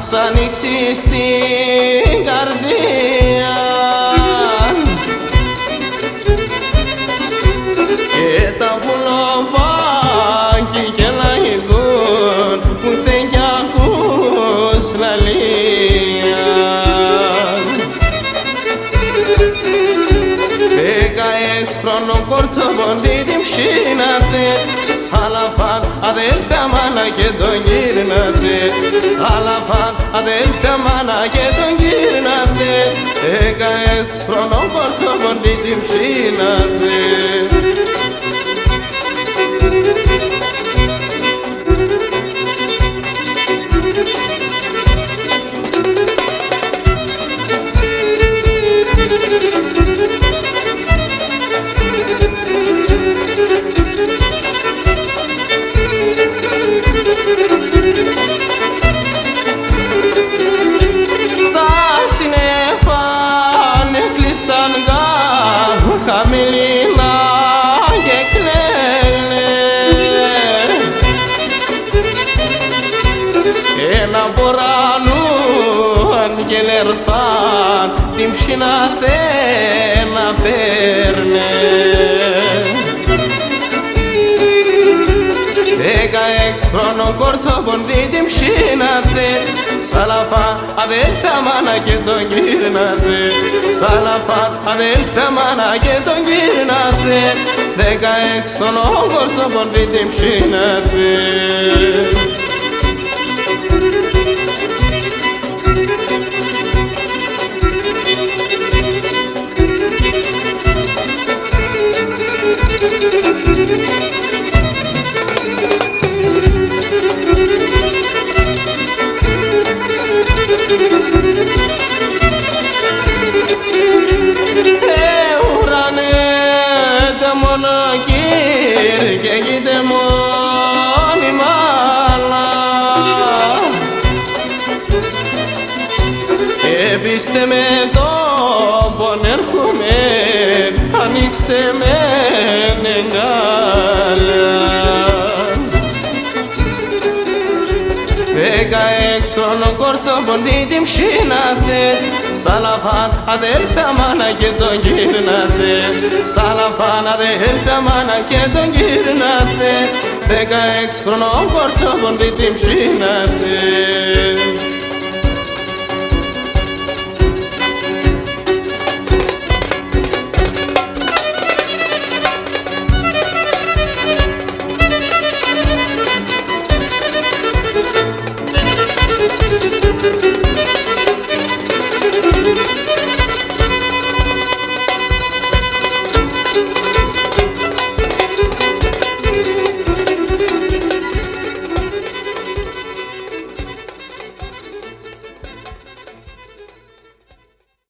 σ' ανοίξει στην καρδία και τα πουλοβάκι και λαϊδούν ούτε κι ακούς λαλία. 16 χρονών κορτσοποντή την ψήνατε, σαλαφάν αδέλφια μάνα και τον γύρνατε, σαλαφάν αδέλφια μάνα και τον γύρνατε. 16 χρονών κορτσοποντή την ψήνατε. Χαμηλίνα και κλαίνε ένα μπορανού αγγελερθάν την ψινάθε να παίρνε. 16 χρονών κορτσοποντή την ψήνατε, σαλαφάν αδέλφια μάνα και τον γύρνατε, σαλαφάν αδέλφια μάνα και τον γύρνατε. 16 χρονών κορτσοποντή την ψήνατε. Και γείτε μόνη μάλα Επίστε με τόπον έρχομαι, ανοίξτε με νεγκάλια. 16 χρονών κορτσοποντή την ψήνατε, σαλαφάν αδέλφια μάνα και τον γύρνατε, σαλαφάν αδέλφια μάνα και τον γύρνατε. 16 χρονών κορτσοποντή την ψήνατε.